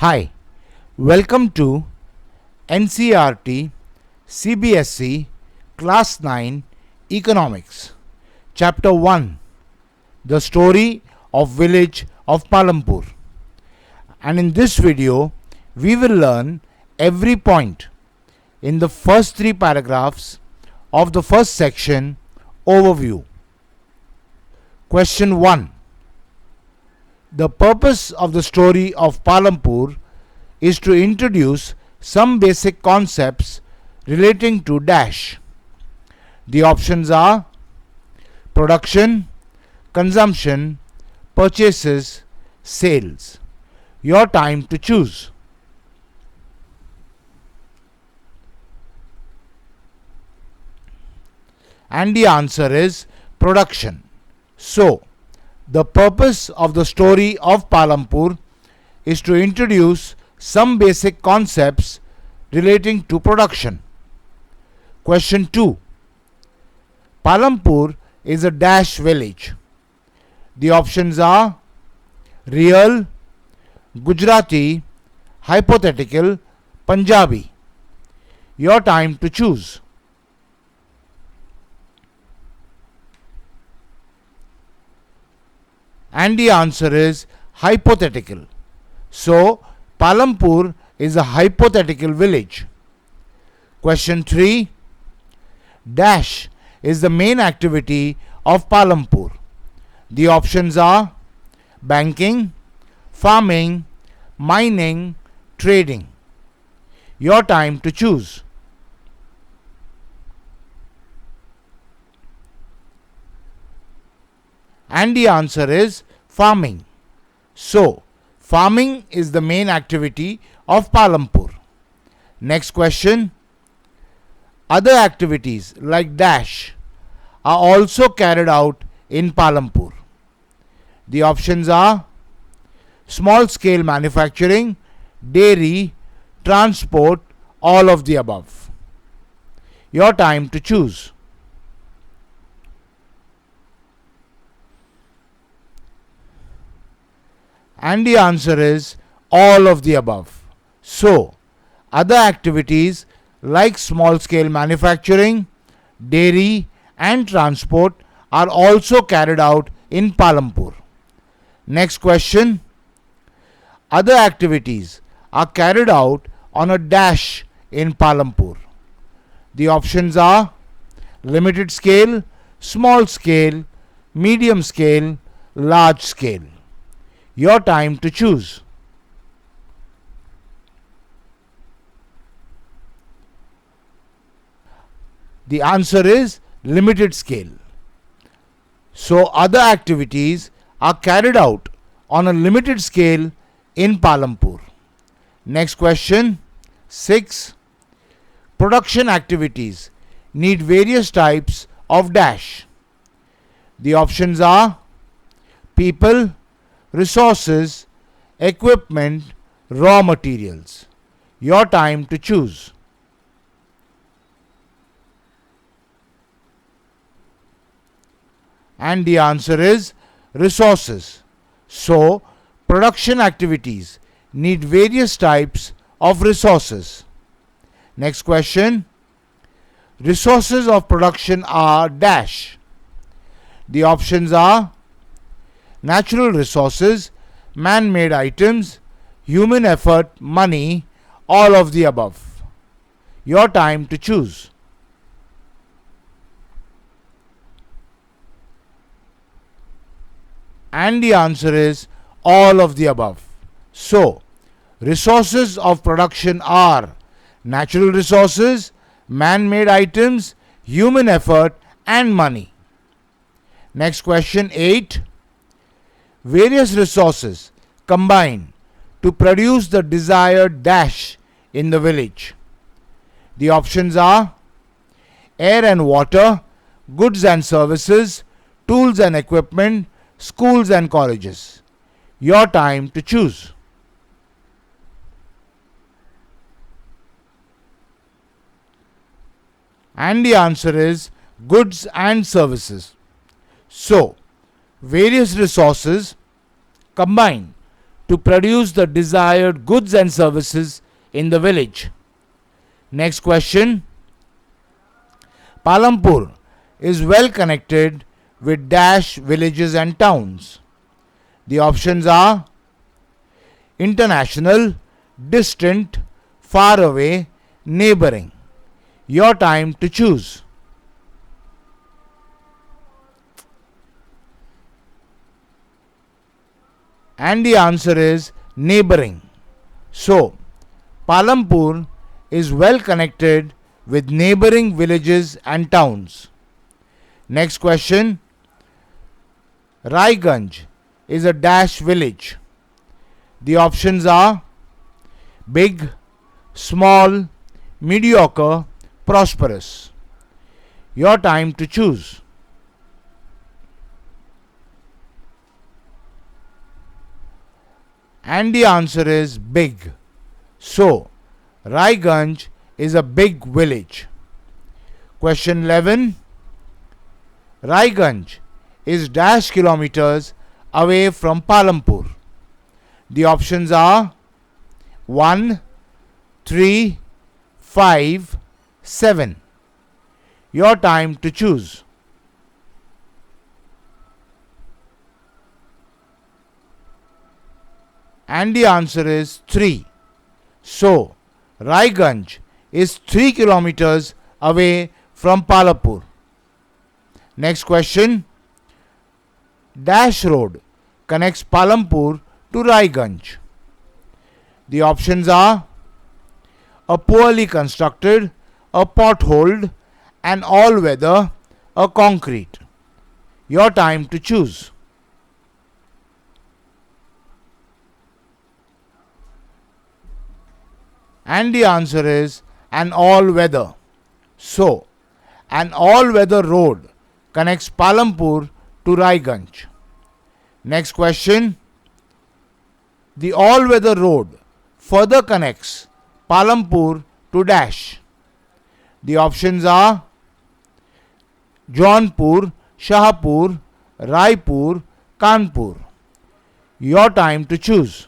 Hi, welcome to NCRT CBSE Class 9 Economics, Chapter 1, The Story of Village of Palampur. And in this video, we will learn every point in the first three paragraphs of the first section overview. Question 1. The purpose of the story of Palampur is to introduce some basic concepts relating to dash. The options are production, consumption, purchases, sales. Your time to choose. And the answer is production. So, the purpose of the story of Palampur is to introduce some basic concepts relating to production. Question 2. Palampur is a dash village. The options are real, Gujarati, hypothetical, Punjabi. Your time to choose. And the answer is hypothetical. So, Palampur is a hypothetical village. Question 3. Dash is the main activity of Palampur. The options are banking, farming, mining, trading. Your time to choose. And the answer is farming. So, farming is the main activity of Palampur. Next question. Other activities like dash are also carried out in Palampur. The options are small scale manufacturing, dairy, transport, all of the above. Your time to choose. And the answer is all of the above. So, other activities like small scale manufacturing, dairy and transport are also carried out in Palampur. Next question. Other activities are carried out on a dash in Palampur. The options are limited scale, small scale, medium scale, large scale. Your time to choose. The answer is limited scale. So, other activities are carried out on a limited scale in Palampur. Next question 6. Production activities need various types of dash. The options are people, resources, equipment, raw materials. Your time to choose. And the answer is resources. So, production activities need various types of resources. Next question. Resources of production are dash. The options are natural resources, man-made items, human effort, money, all of the above. Your time to choose. And the answer is all of the above. So, resources of production are natural resources, man-made items, human effort and money. Next question 8. Various resources combine to produce the desired dash in the village. The options are air and water, goods and services, tools and equipment, schools and colleges. Your time to choose. And the answer is goods and services. So, various resources combine to produce the desired goods and services in the village. Next question. Palampur is well connected with dash villages and towns. The options are international, distant, far away, neighboring. Your time to choose. And the answer is neighboring. So, Palampur is well connected with neighboring villages and towns. Next question. Raiganj is a dash village. The options are big, small, mediocre, prosperous. Your time to choose. And the answer is big. So, Raiganj is a big village. Question 11. Raiganj is dash kilometers away from Palampur. The options are 1, 3, 5, 7. Your time to choose. And the answer is 3. So, Raiganj is 3 kilometers away from Palampur. Next question. Dash road connects Palampur to Raiganj. The options are a poorly constructed, a potholed, an all-weather, a concrete. Your time to choose. And the answer is an all-weather. So, an all-weather road connects Palampur to Raiganj. Next question. The all-weather road further connects Palampur to dash. The options are Jaunpur, Shahpur, Raipur, Kanpur. Your time to choose.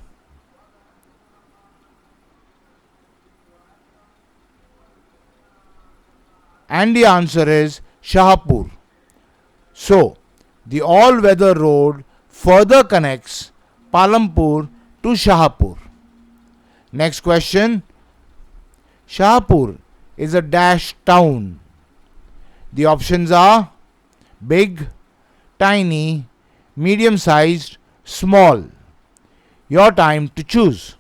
And the answer is Shahpur. So, the all-weather road further connects Palampur to Shahpur. Next question. Shahpur is a dash town. The options are big, tiny, medium-sized, small. Your time to choose.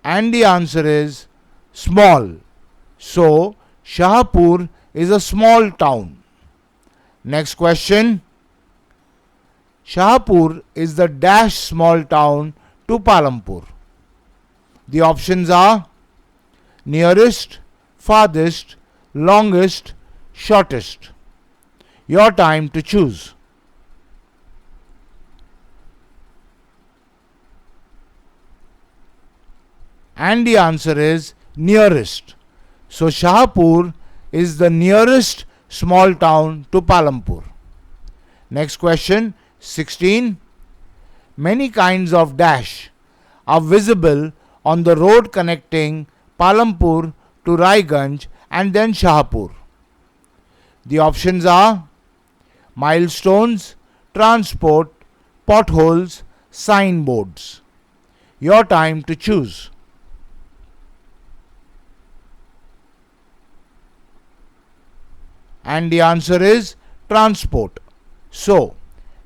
And the answer is small. So, Shahpur is a small town. Next question. Shahpur is the dash small town to Palampur. The options are nearest, farthest, longest, shortest. Your time to choose. And the answer is nearest. So, Shahpur is the nearest small town to Palampur. Next question, 16. Many kinds of dash are visible on the road connecting Palampur to Raiganj and then Shahpur. The options are milestones, transport, potholes, signboards. Your time to choose. And the answer is transport. So,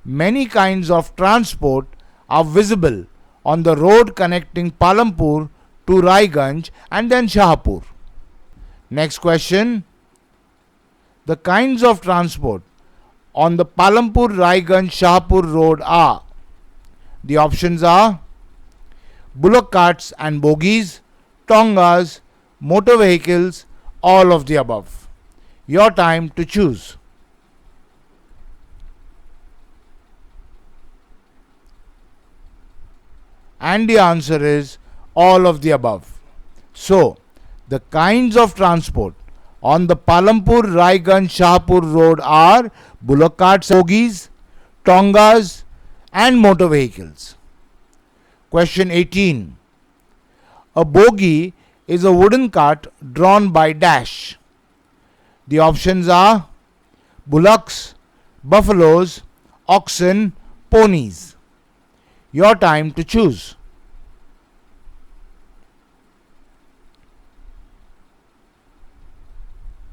many kinds of transport are visible on the road connecting Palampur to Raiganj and then Shahpur. Next question. The kinds of transport on the Palampur Raiganj Shahpur road are. The options are bullock carts and bogies, tongas, motor vehicles, all of the above. Your time to choose. And the answer is all of the above. So, the kinds of transport on the Palampur Raiganj Shahpur road are bullock carts, bogies, tongas, and motor vehicles. Question 18. A bogie is a wooden cart drawn by dash. The options are bullocks, buffaloes, oxen, ponies. Your time to choose.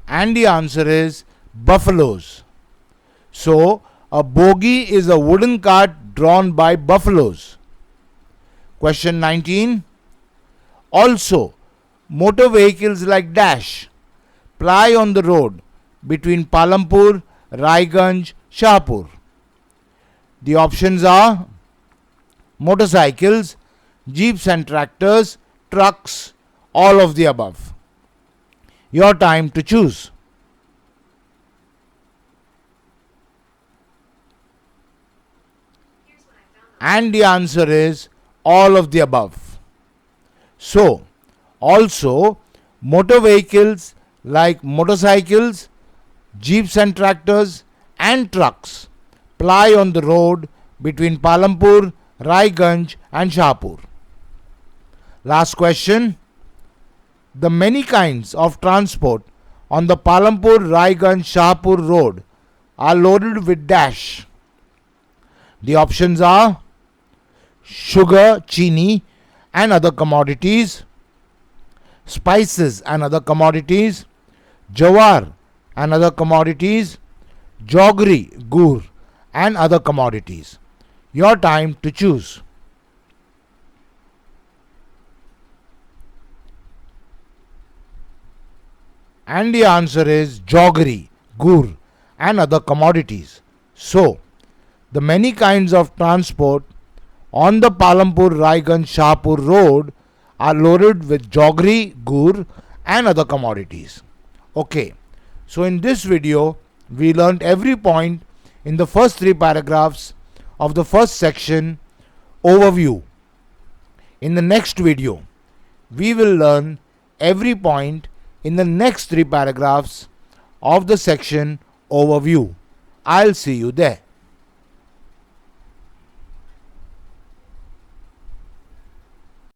And the answer is buffaloes. So, a bogie is a wooden cart drawn by buffaloes. Question 19. Also, motor vehicles like dash ply on the road between Palampur, Raiganj, Shahpur. The options are motorcycles, jeeps and tractors, trucks, all of the above. Your time to choose. And the answer is all of the above. So, also motor vehicles like motorcycles, jeeps and tractors and trucks ply on the road between Palampur, Raiganj and Shahpur. Last question. The many kinds of transport on the Palampur, Raiganj, Shahpur road are loaded with dash. The options are sugar, chini and other commodities, spices and other commodities, jawar and other commodities, jaggery, gur and other commodities. Your time to choose. And the answer is jaggery, gur and other commodities. So, the many kinds of transport on the Palampur Raiganj Shahpur road are loaded with jaggery, gur and other commodities. Okay, so in this video we learnt every point in the first 3 paragraphs of the first section overview. In the next video we will learn every point in the next 3 paragraphs of the section overview. I'll see you there.